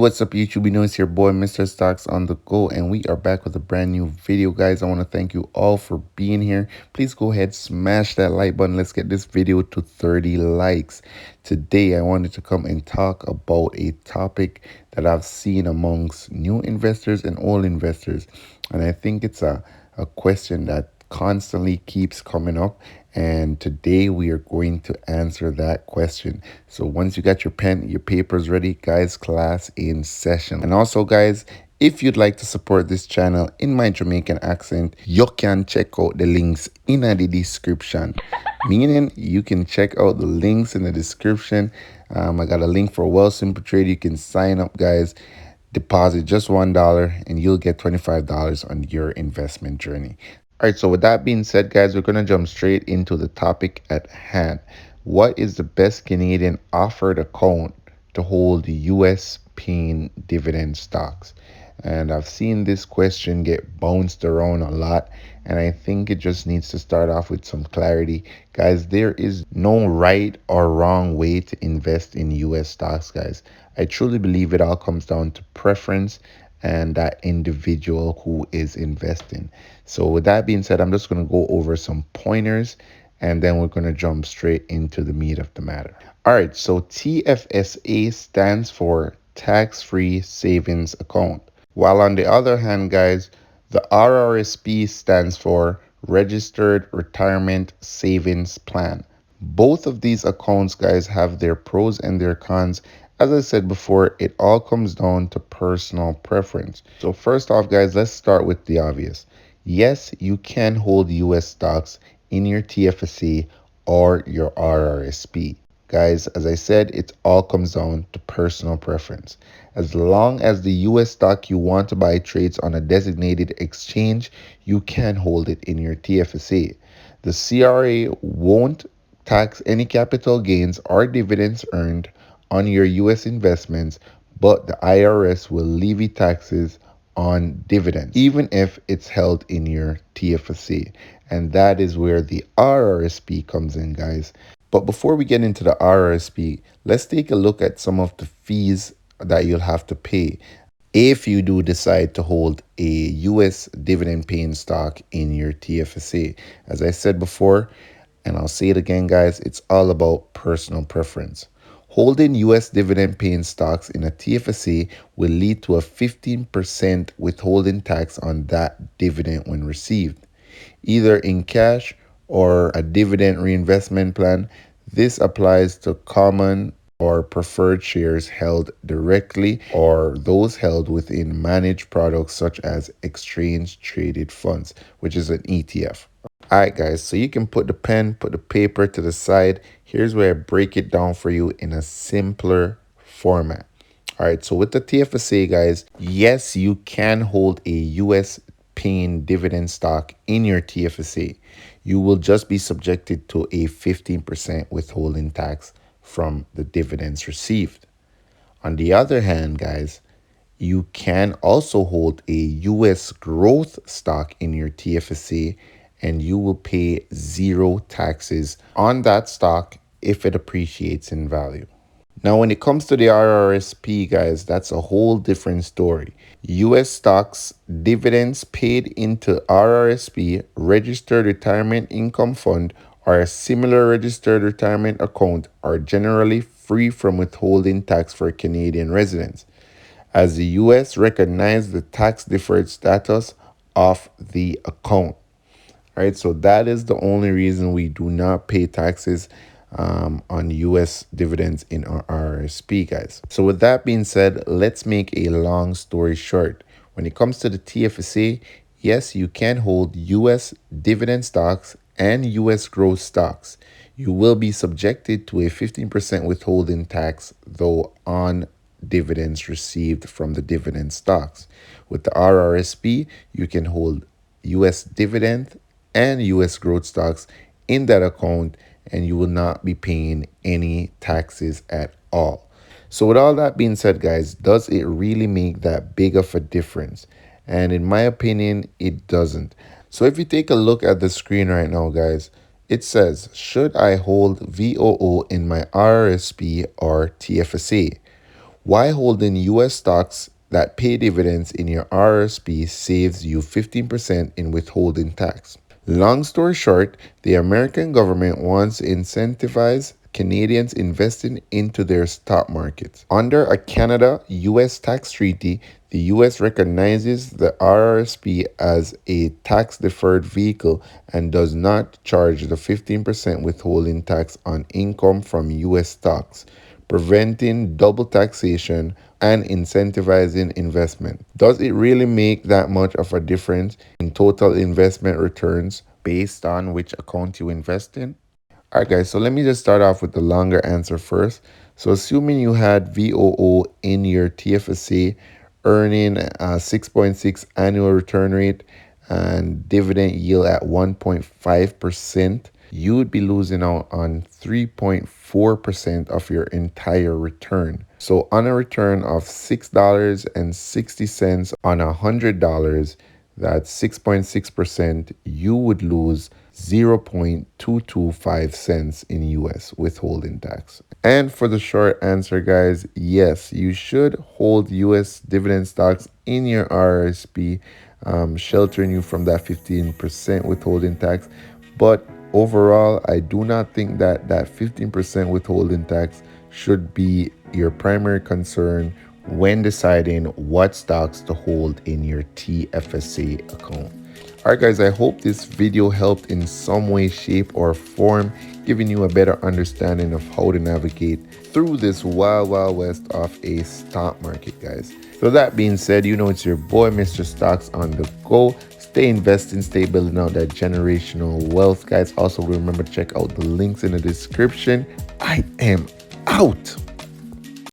What's up YouTube? You know it's your boy Mr. Stocks on the go, and we are back with a brand new video, guys. I want to thank you all for being here. Please go ahead, smash that like button. Let's get this video to 30 likes. Today I wanted to come and talk about a topic that I've seen amongst new investors and old investors, and I think it's a question that constantly keeps coming up, and today we are going to answer that question. So once you got your pen, your papers ready, guys, class in session. And also, guys, if you'd like to support this channel in my Jamaican accent, you can check out the links in the description. Meaning you can check out the links in the description. I got a link for Wealthsimple trade. You can sign up, guys. Deposit just $1 and you'll get $25 on your investment journey. All right, so with that being said, guys, we're going to jump straight into the topic at hand. What is the best Canadian offered account to hold US paying dividend stocks? And I've seen this question get bounced around a lot, and I think it just needs to start off with some clarity. Guys, there is no right or wrong way to invest in US stocks, guys. I truly believe it all comes down to preference and that individual who is investing. So with that being said, I'm just going to go over some pointers and then we're going to jump straight into the meat of the matter. All right, so TFSA stands for tax-free savings account. While on the other hand, guys, the RRSP stands for Registered Retirement Savings Plan. Both of these accounts, guys, have their pros and their cons. As I said before, it all comes down to personal preference. So first off, guys, let's start with the obvious. Yes, you can hold US stocks in your TFSA or your RRSP. Guys, as I said, it all comes down to personal preference. As long as the US stock you want to buy trades on a designated exchange, you can hold it in your TFSA. The CRA won't tax any capital gains or dividends earned on your US investments, but the IRS will levy taxes on dividends, even if it's held in your TFSA. And that is where the RRSP comes in, guys. But before we get into the RRSP, let's take a look at some of the fees that you'll have to pay if you do decide to hold a US dividend paying stock in your TFSA. As I said before, and I'll say it again, guys, it's all about personal preference. Holding US dividend paying stocks in a TFSA will lead to a 15% withholding tax on that dividend when received, either in cash or a dividend reinvestment plan. This applies to common or preferred shares held directly or those held within managed products such as exchange traded funds, which is an ETF. All right, guys, so you can put the pen, put the paper to the side. Here's where I break it down for you in a simpler format. All right, so with the TFSA, guys, yes, you can hold a US paying dividend stock in your TFSA. You will just be subjected to a 15% withholding tax from the dividends received. On the other hand, guys, you can also hold a US growth stock in your TFSA and you will pay zero taxes on that stock if it appreciates in value. Now, when it comes to the RRSP, guys, that's a whole different story. US stocks, dividends paid into RRSP, Registered Retirement Income Fund, or a similar registered retirement account are generally free from withholding tax for Canadian residents, as the US recognizes the tax deferred status of the account. All right, so that is the only reason we do not pay taxes on US dividends in our RRSP, guys. So with that being said, let's make a long story short. When it comes to the TFSA, yes, you can hold US dividend stocks and US growth stocks. You will be subjected to a 15% withholding tax, though, on dividends received from the dividend stocks. With the RRSP, you can hold US dividend and US growth stocks in that account and you will not be paying any taxes at all. So with all that being said, guys, does it really make that big of a difference? And in my opinion, it doesn't. So if you take a look at the screen right now, guys, it says, should I hold VOO in my RRSP or TFSA? Why holding US stocks that pay dividends in your RRSP saves you 15% in withholding tax. Long story short, the American government wants to incentivize Canadians investing into their stock markets. Under a Canada US tax treaty, the US recognizes the RRSP as a tax deferred vehicle and does not charge the 15% withholding tax on income from US stocks, preventing double taxation and incentivizing investment. Does it really make that much of a difference in total investment returns based on which account you invest in? All right, guys, so let me just start off with the longer answer first. So, assuming you had VOO in your TFSA earning a 6.6 annual return rate and dividend yield at 1.5%, you would be losing out on 3.4% of your entire return. So, on a return of $6.60 on $100, that's 6.6%, you would lose 0.225 cents in US withholding tax. And for the short answer, guys, yes, you should hold US dividend stocks in your RRSP, sheltering you from that 15% withholding tax. But overall, I do not think that that 15% withholding tax should be your primary concern when deciding what stocks to hold in your TFSA account. Alright guys, I hope this video helped in some way, shape, or form, giving you a better understanding of how to navigate through this wild west of a stock market, guys. So that being said, you know it's your boy Mr. Stocks on the go. Stay investing, stay building out that generational wealth, guys. Also remember to check out the links in the description. I am out.